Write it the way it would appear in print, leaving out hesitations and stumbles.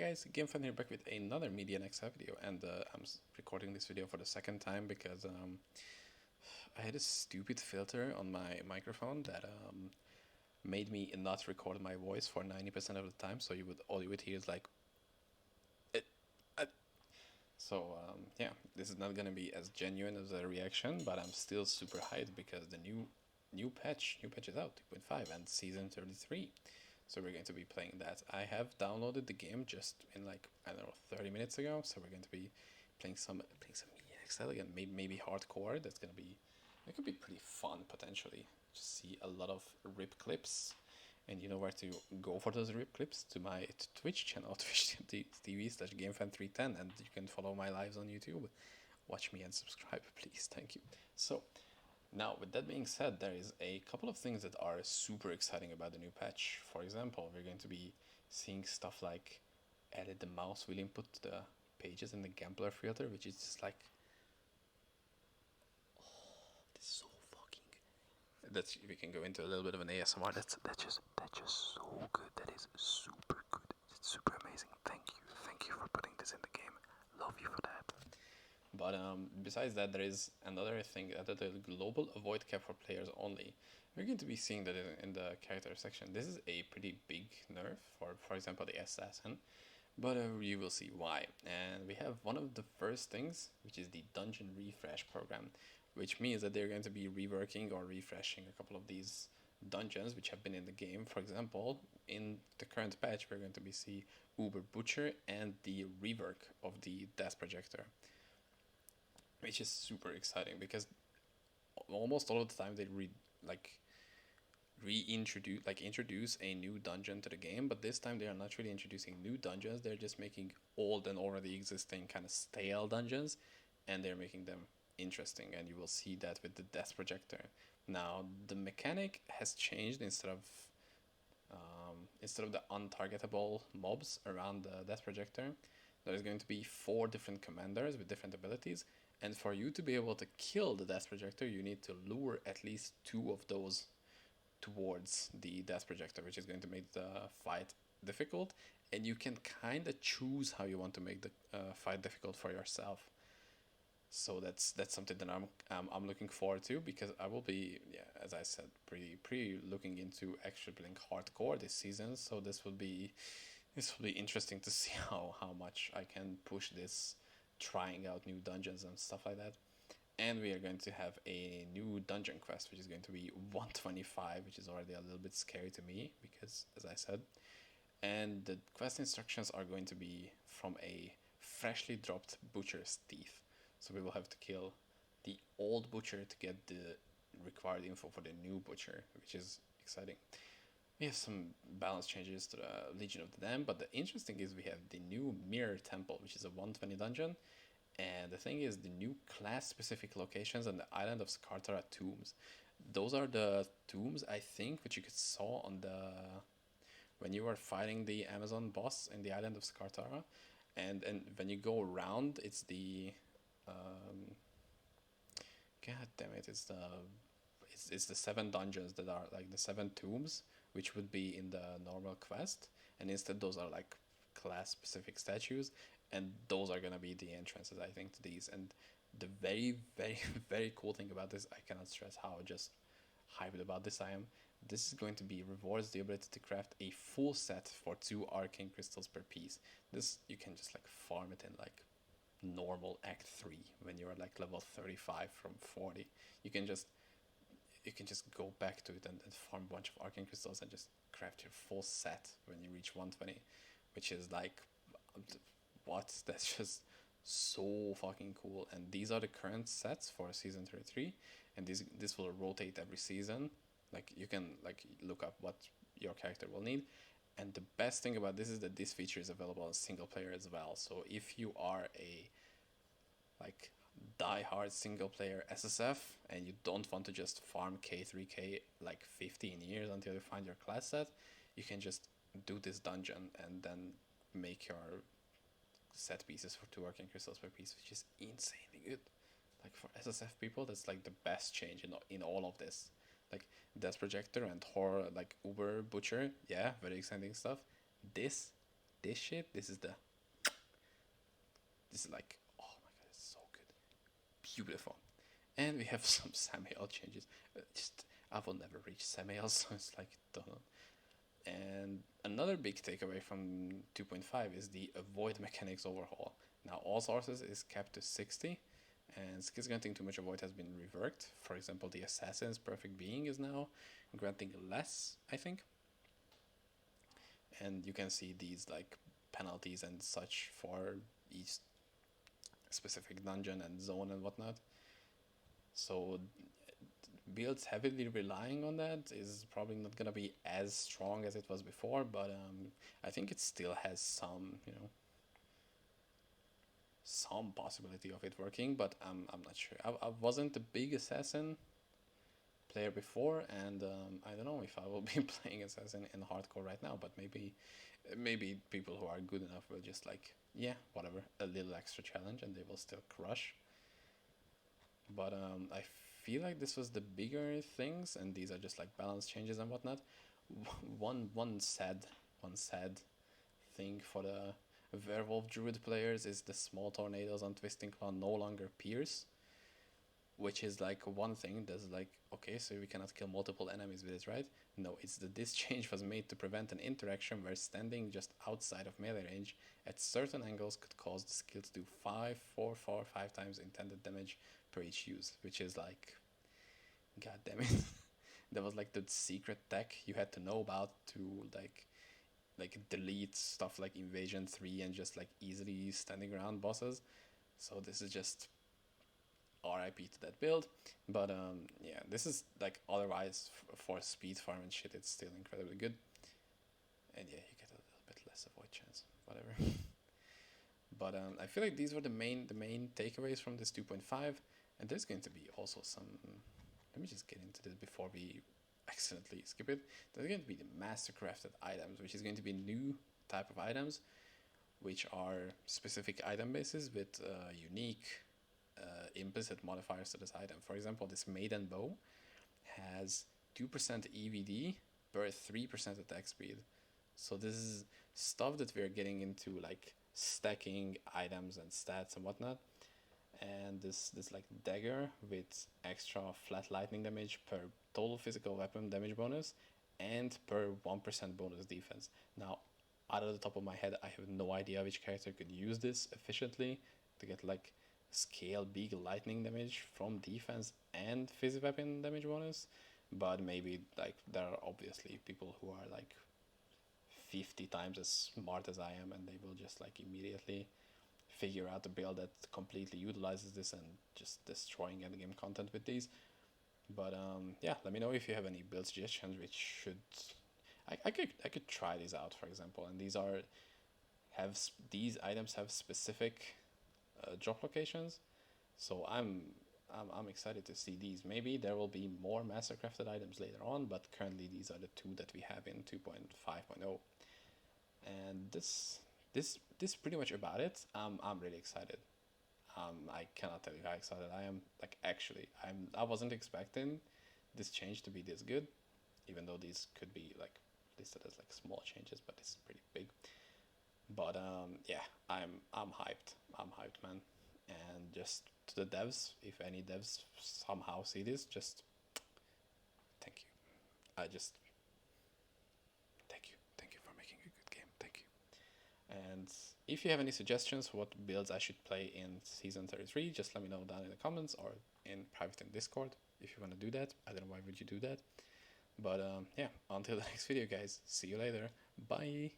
guys, GameFan here back with another MedianXL video, and I'm recording this video for the second time because I had a stupid filter on my microphone that made me not record my voice for 90% of the time, so all you would hear is like it, uh. Yeah, this is not gonna be as genuine as a reaction, but I'm still super hyped because the new patch is out, 2.5 and season 33. So we're going to be playing that. I have downloaded the game just in like, I don't know, 30 minutes ago. So we're going to be playing some MedianXL again, maybe hardcore. That could be pretty fun potentially. Just see a lot of rip clips, and you know where to go for those rip clips, to my Twitch channel, twitch.tv/GameFan310, and you can follow my lives on YouTube. Watch me and subscribe, please. Thank you. So now, with that being said, there is a couple of things that are super exciting about the new patch. For example, we're going to be seeing stuff like edit the mouse wheel input to the pages in the Gambler filter, which is just like, oh, this is so fucking. That's we can go into a little bit of an ASMR. That's just so good. That is super good. It's super amazing. Thank you for putting this in the game. Love you for that. But besides that, there is another thing, that the global avoid cap for players only. We're going to be seeing that in the character section. This is a pretty big nerf for example, the assassin, but you will see why. And we have one of the first things, which is the dungeon refresh program, which means that they're going to be reworking or refreshing a couple of these dungeons which have been in the game. For example, in the current patch, we're going to be see Uber Butcher and the rework of the Death Projector, which is super exciting because almost all of the time they introduce a new dungeon to the game, but this time they are not really introducing new dungeons. They're just making old and already existing kind of stale dungeons, and they're making them interesting, and you will see that with the Death Projector. Now the mechanic has changed. Instead of the untargetable mobs around the Death Projector, there is going to be 4 different commanders with different abilities, and for you to be able to kill the Death Projector, you need to lure at least 2 of those towards the Death Projector, which is going to make the fight difficult, and you can kind of choose how you want to make the fight difficult for yourself. So that's something that I'm looking forward to, because I will be, yeah, as I said, pretty looking into actually playing hardcore this season. So this will be interesting to see how much I can push this, trying out new dungeons and stuff like that. And we are going to have a new dungeon quest, which is going to be 125, which is already a little bit scary to me because, as I said, and the quest instructions are going to be from a freshly dropped butcher's teeth. So we will have to kill the old butcher to get the required info for the new butcher, which is exciting. We have some balance changes to the Legion of the Damned, but the interesting is we have the new Mirror Temple, which is a 120 dungeon. And the thing is, the new class-specific locations on the island of Skartara tombs. Those are the tombs, I think, which you saw on when you were fighting the Amazon boss in the island of Skartara. And when you go around, it's the God damn it! It's the 7 dungeons that are like the 7 tombs, which would be in the normal quest, and instead those are like class-specific statues, and those are gonna be the entrances, I think, to these. And the very, very, very cool thing about this, I cannot stress how just hyped about this I am. This is going to be rewards the ability to craft a full set for 2 arcane crystals per piece. This you can just like farm it in like normal Act 3 when you're like level 35 from 40. You can just go back to it and farm a bunch of arcane crystals and just craft your full set when you reach 120, which is like, what? That's just so fucking cool. And these are the current sets for season 33, and this will rotate every season. Like you can like look up what your character will need. And the best thing about this is that this feature is available in single player as well. So if you are a like die-hard single player SSF and you don't want to just farm K3K like 15 years until you find your class set, you can just do this dungeon and then make your set pieces for 2 arcane crystals per piece, which is insanely good. Like for SSF people, that's like the best change in all of this. Like Death Projector and Horror, like Uber Butcher, yeah, very exciting stuff. This this shit, this is like, oh my god, it's so good, beautiful. And we have some Samael changes. Just I will never reach Samael, so it's like don't know. And another big takeaway from 2.5 is the avoid mechanics overhaul. Now all sources is capped to 60, and skills granting too much avoid has been reworked. For example, the assassin's perfect being is now granting less, I think. And you can see these like penalties and such for each specific dungeon and zone and whatnot. So builds heavily relying on that is probably not gonna be as strong as it was before, but I think it still has some, some possibility of it working. But I'm not sure. I wasn't a big assassin player before, and I don't know if I will be playing assassin in hardcore right now. But maybe people who are good enough will just like, yeah, whatever, a little extra challenge, and they will still crush. But I feel like this was the bigger things, and these are just like balance changes and whatnot. One sad thing for the Werewolf Druid players is the small tornadoes on Twisting Claw no longer pierce, which is like one thing that's like, okay, so we cannot kill multiple enemies with it, right? No, it's that this change was made to prevent an interaction where standing just outside of melee range at certain angles could cause the skill to do 5 times intended damage per each use, which is like, god damn it. That was like the secret tech you had to know about to like delete stuff like Invasion 3 and just like easily standing around bosses. So this is just RIP to that build. But yeah, this is like otherwise for speed farm and shit, it's still incredibly good. And yeah, you get a little bit less avoid chance, whatever. But I feel like these were the main takeaways from this 2.5, and there's going to be also some. Let me just get into this before we accidentally skip it. There's going to be the Mastercrafted Items, which is going to be new type of items, which are specific item bases with unique implicit modifiers to this item. For example, this Maiden Bow has 2% EVD per 3% attack speed. So this is stuff that we're getting into, like stacking items and stats and whatnot. And this like dagger with extra flat lightning damage per total physical weapon damage bonus and per 1% bonus defense. Now, out of the top of my head, I have no idea which character could use this efficiently to get like scale big lightning damage from defense and physical weapon damage bonus. But maybe like there are obviously people who are like 50 times as smart as I am, and they will just like immediately figure out a build that completely utilizes this and just destroying endgame content with these. But yeah, let me know if you have any build suggestions which should I could try these out, for example. And these items have specific drop locations, so I'm excited to see these. Maybe there will be more Mastercrafted items later on, but currently these are the two that we have in 2.5.0. And this pretty much about it. I'm really excited. I cannot tell you how excited I am. Like actually, I wasn't expecting this change to be this good, even though these could be like listed as like small changes, but it's pretty big. But yeah, I'm hyped. I'm hyped, man. And just to the devs, if any devs somehow see this, just thank you. Thank you for making a good game. Thank you. And if you have any suggestions for what builds I should play in Season 33, just let me know down in the comments or in private in Discord if you want to do that. I don't know why would you do that. But yeah, until the next video, guys. See you later. Bye.